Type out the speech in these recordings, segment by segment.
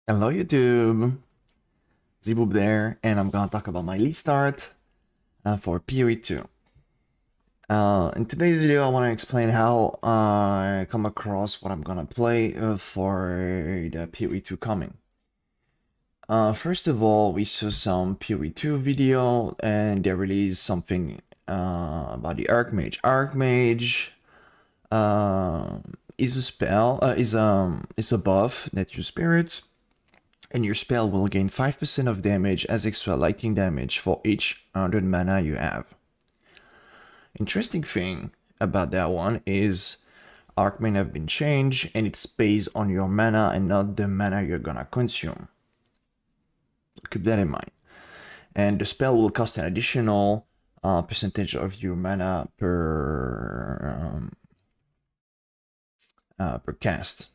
Hello YouTube, Zeeboub there, and I'm gonna talk about my league start for POE 2. In today's video, I want to explain how I come across what I'm gonna play for the POE 2 coming. First of all, we saw some POE 2 video, and they released something about the Archmage. Archmage is a spell, is a buff that you spirit. And your spell will gain 5% of damage as extra lightning damage for each 100 mana you have. Interesting thing about that one is Arcmain have been changed and it's based on your mana and not the mana you're gonna consume. Keep that in mind. And the spell will cost an additional percentage of your mana per cast.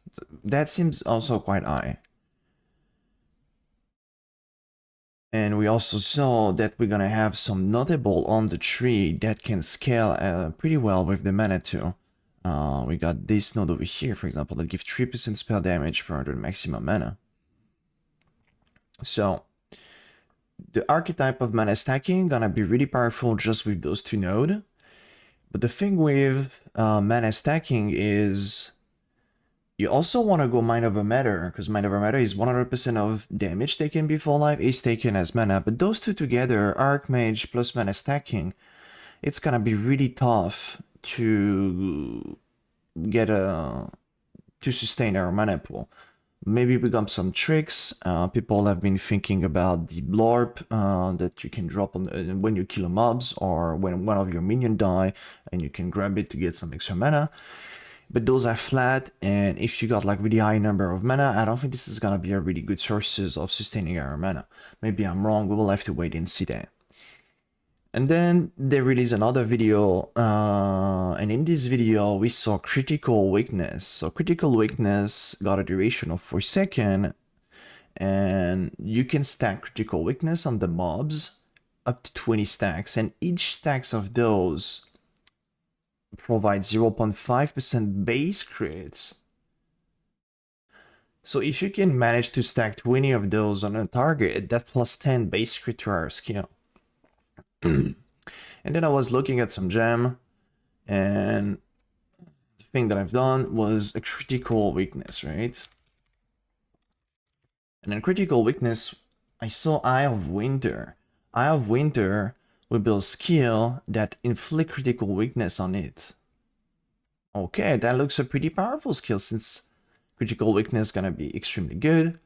That seems also quite high. And we also saw that we're gonna have some notable on the tree that can scale pretty well with the mana too. We got this node over here, for example, that gives 3% spell damage per 100 maximum mana. So, the archetype of mana stacking gonna be really powerful just with those two nodes. But the thing with mana stacking is you also want to go Mind Over Matter, because Mind Over Matter is 100% of damage taken before life is taken as mana. But those two together, Archmage plus mana stacking, it's gonna be really tough to get to sustain our mana pool. Maybe we got some tricks. People have been thinking about the blorp that you can drop on when you kill mobs or when one of your minions die, and you can grab it to get some extra mana. But those are flat, and if you got like really high number of mana, I don't think this is gonna be a really good sources of sustaining our mana. Maybe I'm wrong, we will have to wait and see that. And then they released another video, and in this video we saw critical weakness. So critical weakness got a duration of 4 seconds, and you can stack critical weakness on the mobs up to 20 stacks, and each stacks of those provide 0.5% base crits. So if you can manage to stack 20 of those on a target, that's plus 10 base crit to our skill. And then I was looking at some gem, and the thing that I've done was a critical weakness, right? And then critical weakness, I saw Eye of Winter. Eye of Winter will build skill that inflict critical weakness on it. Okay, that looks a pretty powerful skill since critical weakness is gonna be extremely good.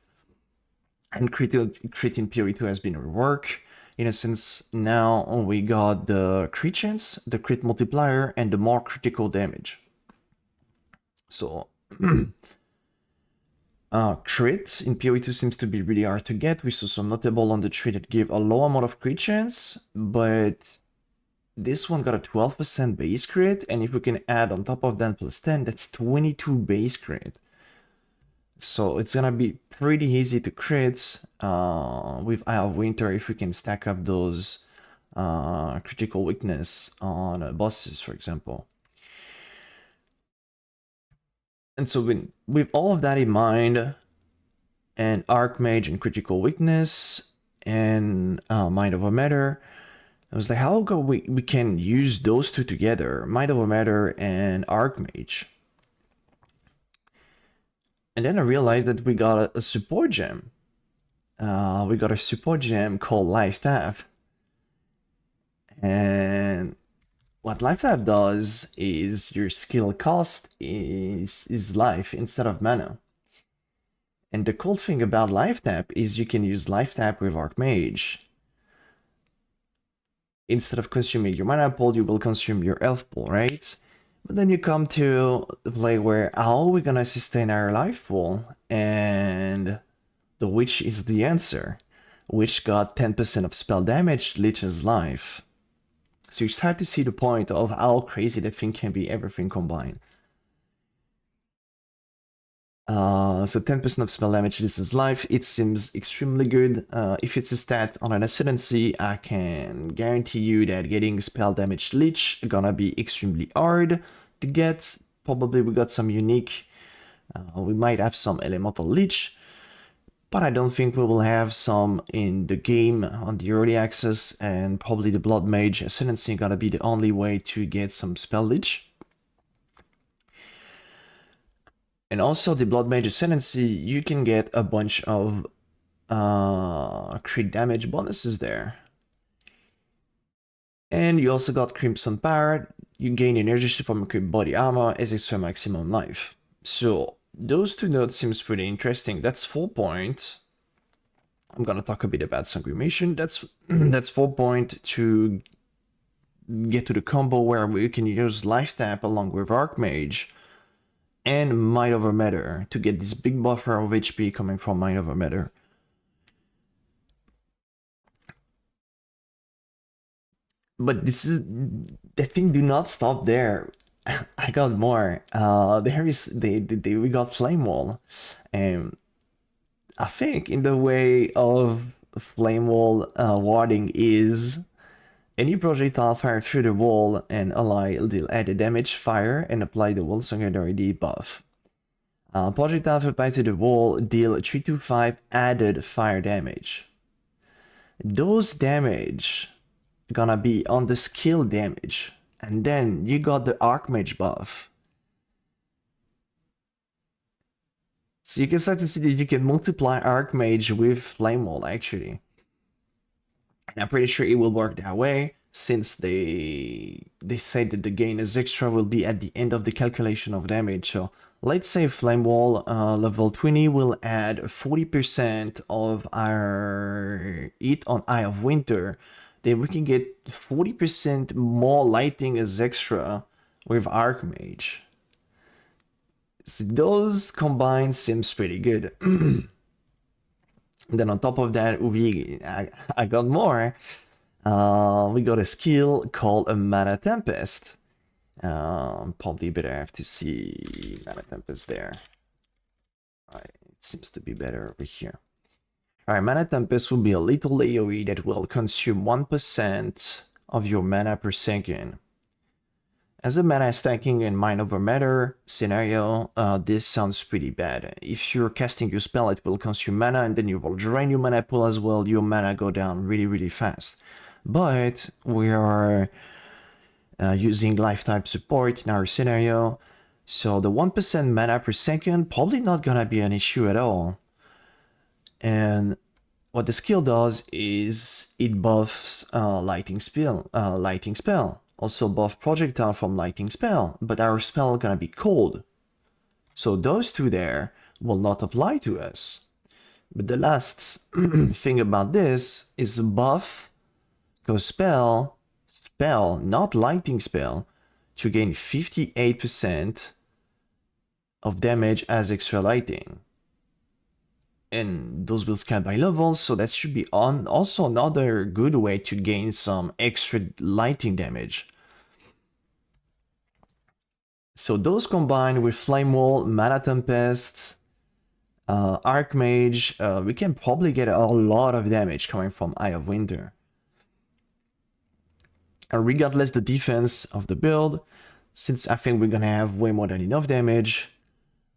And crit in POE 2 has been reworked. In a sense, now we got the crit chance, the crit multiplier, and the more critical damage. So, crit in POE 2 seems to be really hard to get. We saw some notable on the tree that give a low amount of crit chance, but this one got a 12% base crit, and if we can add on top of that plus 10, that's 22 base crit. So it's gonna be pretty easy to crit with Eye of Winter if we can stack up those critical weakness on bosses, for example. And so with all of that in mind, and Archmage and critical weakness and Mind Over Matter, I was like, how we can use those two together, Mind Over Matter and Archmage. And then I realized that we got a support gem. We got a support gem called Life Tap. And what Life Tap does is your skill cost is life instead of mana. And the cool thing about Life Tap is you can use Life Tap with Archmage. Instead of consuming your mana pool, you will consume your health pool, right? But then you come to the play where how are we gonna sustain our life pool? And the Witch is the answer. Witch got 10% of spell damage, Lich's life. So you start to see the point of how crazy that thing can be, everything combined. So 10% of spell damage, Lich's life, it seems extremely good. If it's a stat on an ascendancy, I can guarantee you that getting spell damage Lich gonna be extremely hard to get. Probably we got some unique, we might have some elemental Lich. but I don't think we will have some in the game on the early access, and probably the bloodmage ascendancy gonna be the only way to get some spell leech. And also the bloodmage ascendancy, you can get a bunch of crit damage bonuses there. And you also got Crimson Power. You gain energy from equipped body armor as extra maximum life. So those two nodes seems pretty interesting. That's 4 point. I'm gonna talk a bit about Sangrimation. That's 4 point to get to the combo where we can use Life Tap along with Archmage and Might Over Matter to get this big buffer of HP coming from Might Over Matter. But this is the thing. Do not stop there. I got more. There is we got Flame Wall, and I think in the way of Flame Wall warding is any projectile fired through the wall and ally deal added damage, fire, and apply the wall secondary debuff. Projectiles applied to the wall deal 3 to 5 added fire damage. Those damage gonna be on the skill damage, and then you got the Archmage buff. So you can start to see that you can multiply Archmage with Flame Wall actually. And I'm pretty sure it will work that way, since they say that the gain as extra will be at the end of the calculation of damage. So let's say Flame Wall level 20 will add 40% of our hit on Eye of Winter. Then we can get 40% more lighting as extra with Archmage. So those combined seems pretty good. Then on top of that, I got more. We got a skill called a Mana Tempest. Probably better have to see Mana Tempest there. Alright, it seems to be better over here. Alright, Mana Tempest will be a little AoE that will consume 1% of your mana per second. As a mana stacking and Mind Over Matter scenario, this sounds pretty bad. If you're casting your spell, it will consume mana, and then you will drain your mana pool as well. Your mana go down really fast. But we are using life type support in our scenario, so the 1% mana per second probably not gonna be an issue at all. And what the skill does is it buffs lighting spell. Also buff projectile from lighting spell, but our spell gonna be cold. So those two there will not apply to us. But the last thing about this is buff, because spell, not lighting spell, to gain 58% of damage as extra lighting. And those will scan by level, so that should be also another good way to gain some extra lighting damage. So those combined with Flame Wall, Mana Tempest, Archmage, we can probably get a lot of damage coming from Eye of Winter. And regardless the defense of the build, since I think we're gonna have way more than enough damage,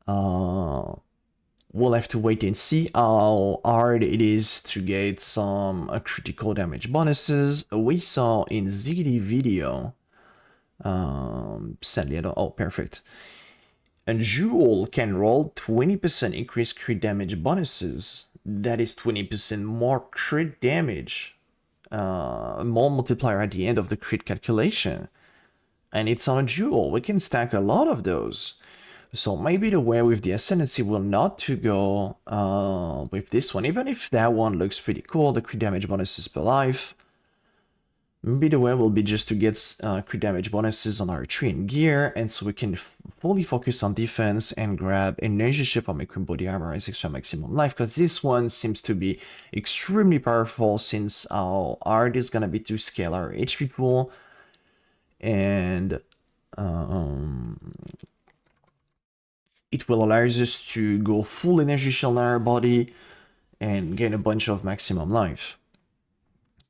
we'll have to wait and see how hard it is to get some critical damage bonuses. We saw in ZD video, sadly I don't, oh perfect. And Jewel can roll 20% increased crit damage bonuses. That is 20% more crit damage. More multiplier at the end of the crit calculation. And it's on a Jewel. We can stack a lot of those. So maybe the way with the Ascendancy will not to go with this one, even if that one looks pretty cool, the crit damage bonuses per life. Maybe the way will be just to get crit damage bonuses on our tree and gear, and so we can fully focus on defense and grab energy shift from equipped body armor as extra maximum life, because this one seems to be extremely powerful since our art is gonna be to scale our HP pool, and it will allow us to go full energy shield on our body and gain a bunch of maximum life.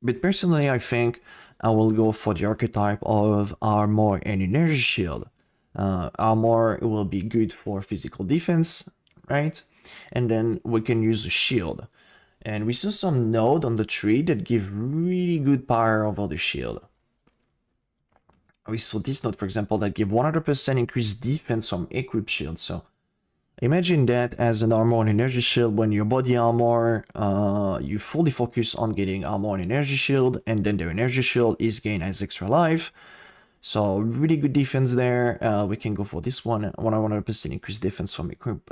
But personally, I think I will go for the archetype of armor and energy shield. Armor will be good for physical defense, right? and then we can use a shield. And we saw some node on the tree that give really good power over the shield. We saw this node, for example, that give 100% increased defense from equipped shield. So imagine that as an armor and energy shield. When your body armor, you fully focus on getting armor and energy shield, and then the energy shield is gained as extra life. So really good defense there. We can go for this one, 100% increased defense from equipped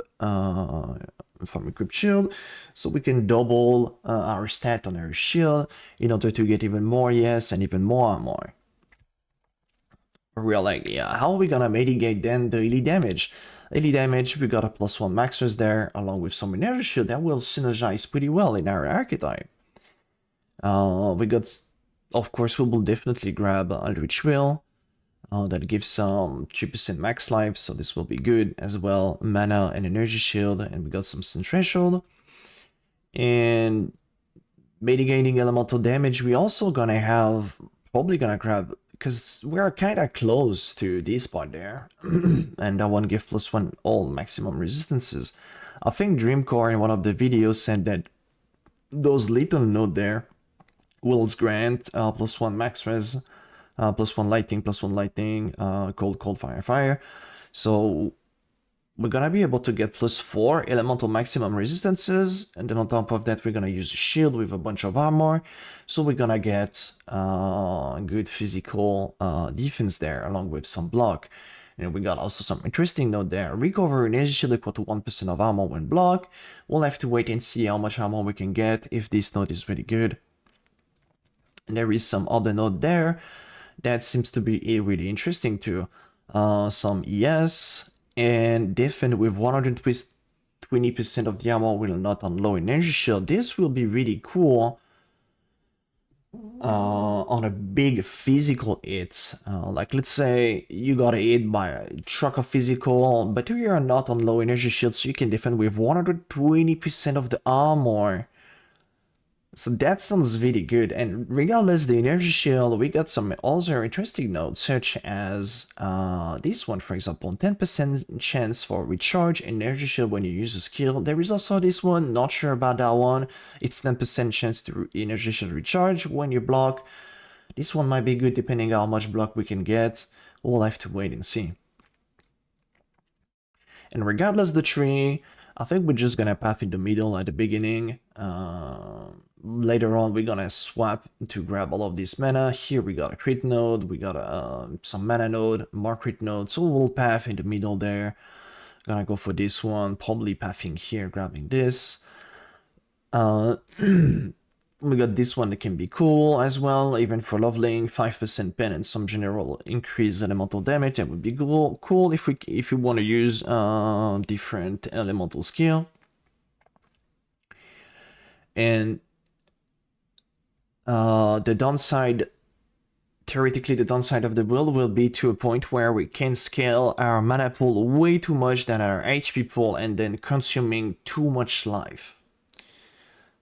shield. So we can double our stat on our shield in order to get even more yes and even more armor. We're like, yeah, how are we gonna mitigate then the elite damage? Elite damage, we got a +1 maxers there, along with some energy shield that will synergize pretty well in our archetype. We got, of course, we will definitely grab Eldritch Will. That gives some 3% max life, so this will be good as well. Mana and energy shield, and we got some stun threshold. And mitigating elemental damage, we also gonna have, probably gonna grab, because we're kind of close to this part there, and that one give +1 all maximum resistances. I think Dreamcore in one of the videos said that those little node there will grant +1 max res, +1 lightning, cold, fire. So we're gonna be able to get +4 elemental maximum resistances, and then on top of that, we're gonna use a shield with a bunch of armor. So we're gonna get good physical defense there, along with some block. And we got also some interesting note there. Recover energy shield equal to 1% of armor when blocked. We'll have to wait and see how much armor we can get if this node is really good. And there is some other node there that seems to be really interesting too. Some ES and defend with 120% of the armor will not on low energy shield. This will be really cool on a big physical hit. Like let's say you got hit by a truck of physical, but you are not on low energy shield, so you can defend with 120% of the armor. So that sounds really good, and regardless the energy shield, we got some other interesting nodes, such as this one, for example, 10% chance for recharge energy shield when you use a skill. There is also this one, not sure about that one. It's 10% chance to energy shield recharge when you block. This one might be good depending on how much block we can get. We'll have to wait and see. And regardless the tree, I think we're just gonna path in the middle at the beginning. Later on, we're gonna swap to grab all of this mana. Here we got a crit node, we got some mana node, more crit node, so we'll path in the middle there. Gonna go for this one, probably pathing here, grabbing this. We got this one that can be cool as well, even for leveling, 5% pen and some general increased elemental damage. That would be cool if you want to use different elemental skill. And the downside, theoretically, the downside of the build will be to a point where we can scale our mana pool way too much than our HP pool and then consuming too much life.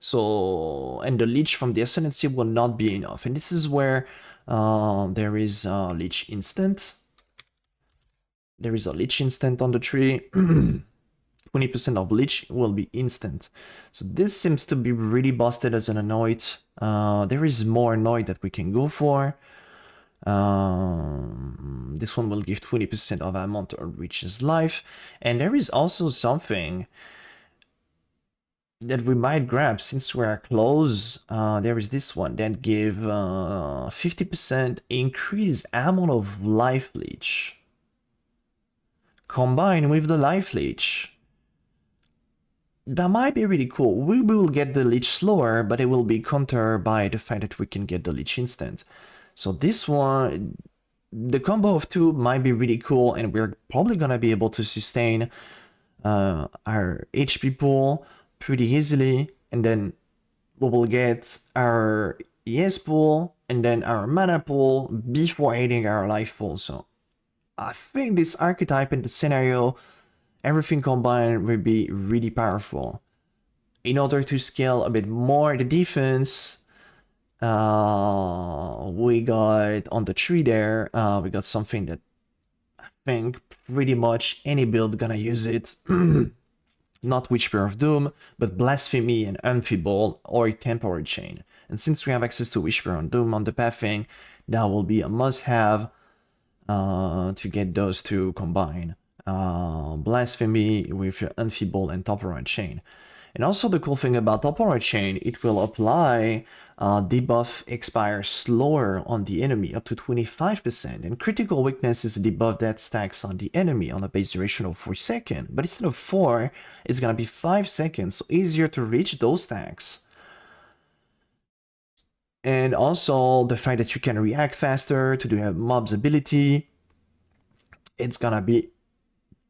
So, and the leech from the ascendancy will not be enough. And this is where there is a leech instant. There is a leech instant on the tree. 20% of leech will be instant. So this seems to be really busted as an annoyed. There is more annoyed that we can go for. This one will give 20% of amount to Reach's life. And there is also something that we might grab since we are close. There is this one that give 50% increased amount of life leech combined with the life leech. That might be really cool. We will get the leech slower, but it will be countered by the fact that we can get the leech instant. So this one, the combo of two might be really cool, and we're probably gonna be able to sustain our HP pool pretty easily, and then we will get our ES pool and then our mana pool before hitting our life pool. So I think this archetype in the scenario, everything combined, will be really powerful. In order to scale a bit more the defense, we got on the tree there, we got something that I think pretty much any build gonna use it. not Whisper of Doom, but Blasphemy and Unfeeble or Temporary Chain. And since we have access to Whisper of Doom on the pathing, that will be a must-have to get those two combined. Blasphemy with Unfeeble and Temporary Chain. And also the cool thing about Temporary Chain, it will apply debuff expire slower on the enemy, up to 25%. And Critical Weakness is a debuff that stacks on the enemy on a base duration of 4 seconds. But instead of 4, it's gonna be 5 seconds, so easier to reach those stacks. And also the fact that you can react faster to the mob's ability, it's gonna be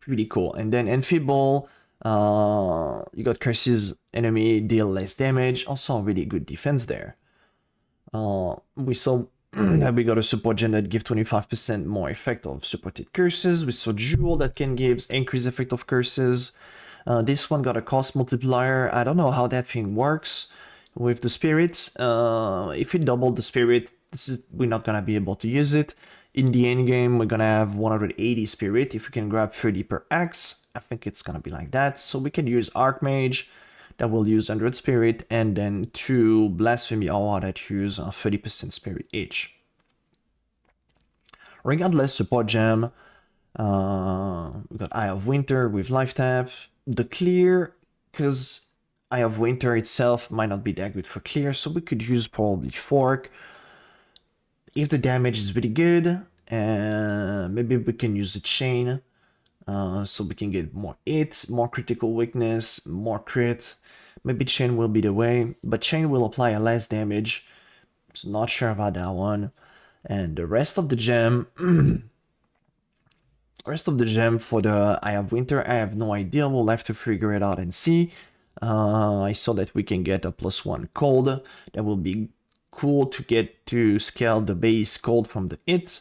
pretty cool. And then Enfeeble, you got curses, enemy deal less damage, also a really good defense there. We saw that we got a support gem that gives 25% more effect of supported curses. We saw Jewel that can give increased effect of curses. This one got a cost multiplier. I don't know how that thing works with the spirit. If we double the spirit, we're not gonna be able to use it. In the end game, we're gonna have 180 spirit. If we can grab 30 per axe, I think it's gonna be like that. So we can use Archmage that will use 100 spirit, and then 2 Blasphemy Aura that use 30% spirit each. Regardless, support gem. We got Eye of Winter with life tap. The clear, because Eye of Winter itself might not be that good for clear, so we could use probably Fork. If the damage is really good, maybe we can use a chain, so we can get more hit, more critical weakness, more crit. Maybe chain will be the way, but chain will apply a less damage. So not sure about that one. And the rest of the gem, for the Eye of Winter, I have no idea. We'll have to figure it out and see. I saw that we can get a +1 cold. That will be cool to get to scale the base cold from the hit.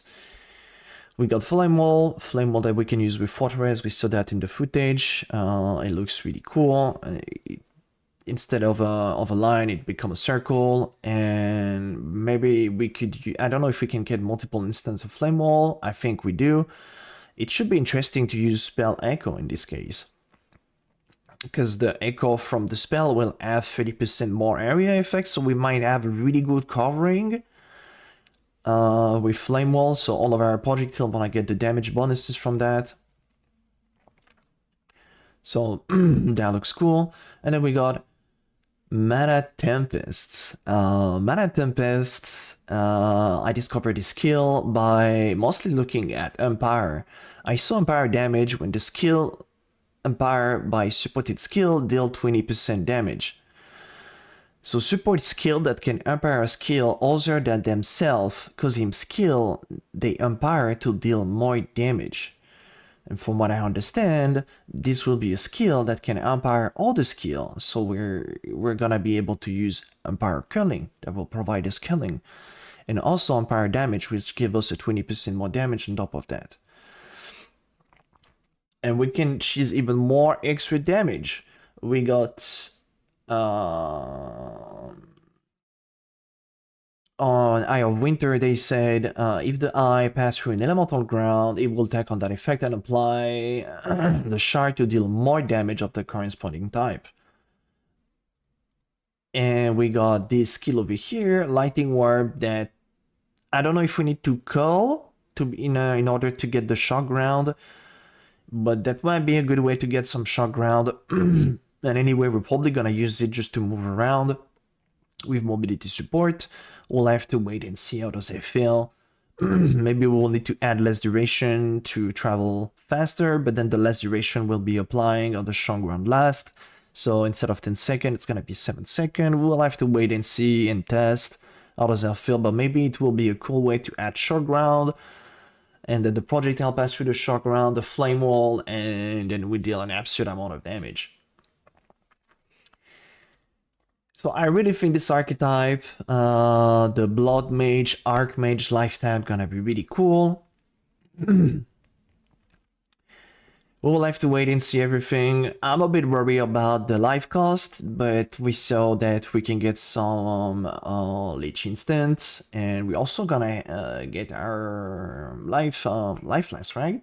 We got Flame Wall that we can use with Fortress. We saw that in the footage. It looks really cool. Instead of a line, it becomes a circle, and maybe we could, I don't know if we can get multiple instances of Flame Wall. I think we do. It should be interesting to use Spell Echo in this case, because the echo from the spell will have 30% more area effect, so we might have a really good covering with Flame Wall, so all of our projectiles wanna get the damage bonuses from that. So that looks cool. And then we got Mana Tempest. Mana Tempest, I discovered this skill by mostly looking at Empire. I saw Empire damage when the skill Empire by supported skill deal 20% damage. So support skill that can Empire a skill other than themselves, cause him skill they Empire to deal more damage. And from what I understand, this will be a skill that can Empire all the skill. So we're gonna be able to use Empire Culling that will provide us Culling. And also Empire Damage, which give us a 20% more damage on top of that. And we can choose even more extra damage. We got on Eye of Winter, they said if the eye passes through an elemental ground, it will attack on that effect and apply the shard to deal more damage of the corresponding type. And we got this skill over here, Lightning Warp, that I don't know if we need to call in order to get the shock ground, but that might be a good way to get some shock ground. And anyway, we're probably gonna use it just to move around with mobility support. We'll have to wait and see how does it feel. Maybe we'll need to add less duration to travel faster, but then the less duration will be applying on the shock ground blast. So instead of 10 seconds, it's gonna be 7 seconds. We'll have to wait and see and test how does that feel, but maybe it will be a cool way to add shock ground, and then the projectile pass through the shock ground, the flame wall, and then we deal an absurd amount of damage. So I really think this archetype, the bloodmage, archmage lifetime, gonna be really cool. We'll have to wait and see everything. I'm a bit worried about the life cost, but we saw that we can get some Lich instants, and we're also gonna get our life last, right?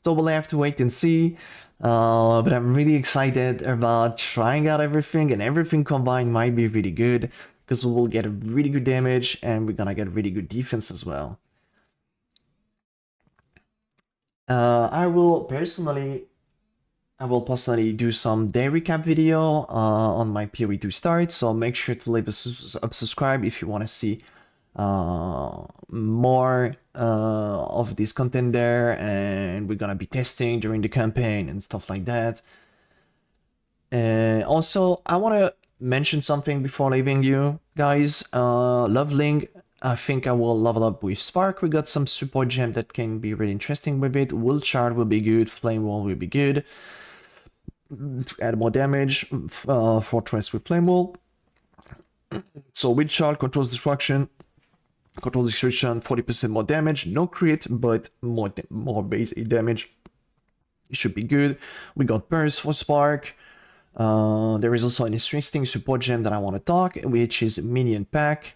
So we'll have to wait and see. But I'm really excited about trying out everything, and everything combined might be really good because we will get a really good damage and we're gonna get really good defense as well. I will personally do some day recap video on my POE 2 start, so make sure to leave a subscribe if you want to see more of this content there, and we're gonna be testing during the campaign and stuff like that. Also, I want to mention something before leaving you guys. Leveling, I think I will level up with Spark. We got some support gem that can be really interesting with it. Will Shard will be good, Flame Wall will be good. Add more damage, Fortress with Flame Wall. So with Shard, controls destruction, 40% more damage, no crit, but more basic damage. It should be good. We got Burst for Spark. There is also an interesting support gem that I want to talk, which is Minion Pack.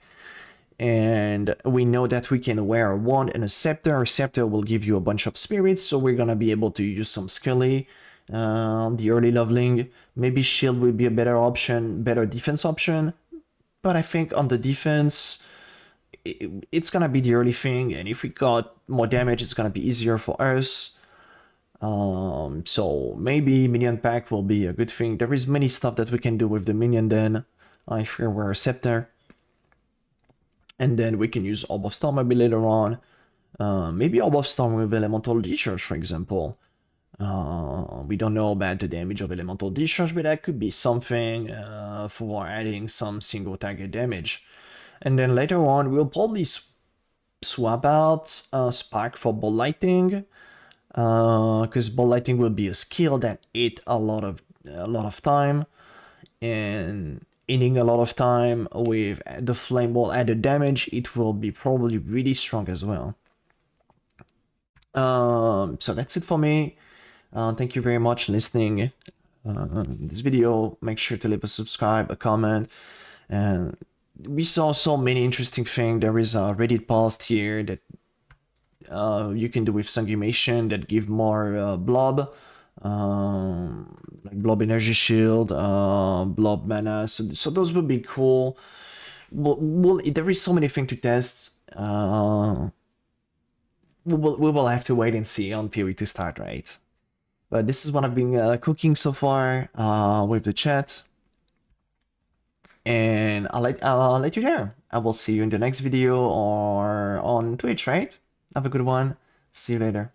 And we know that we can wear a wand and a scepter. A scepter will give you a bunch of spirits, so we're gonna be able to use some Skelly. The early leveling. Maybe shield will be a better option, better defense option. But I think on the defense, it's gonna be the early thing, and if we got more damage, it's gonna be easier for us. So maybe minion pack will be a good thing. There is many stuff that we can do with the minion then. If we wear a scepter. And then we can use Orb of Storm maybe later on. Maybe Orb of Storm with Elemental Discharge, for example. We don't know about the damage of Elemental Discharge, but that could be something for adding some single target damage. And then later on, we'll probably swap out Spark for Ball Lightning, because Ball Lightning will be a skill that eat a lot of time, and eating a lot of time with the Flame Wall added damage, it will be probably really strong as well. So that's it for me. Thank you very much for listening this video. Make sure to leave a subscribe, a comment, and we saw so many interesting things. There is a Reddit post here that you can do with Sangumation that give more blob, like blob energy shield, blob mana. So those would be cool. There is so many things to test. We will have to wait and see on POE to start, right? But this is what I've been cooking so far with the chat. And I'll let you there. I will see you in the next video or on Twitch, right? Have a good one. See you later.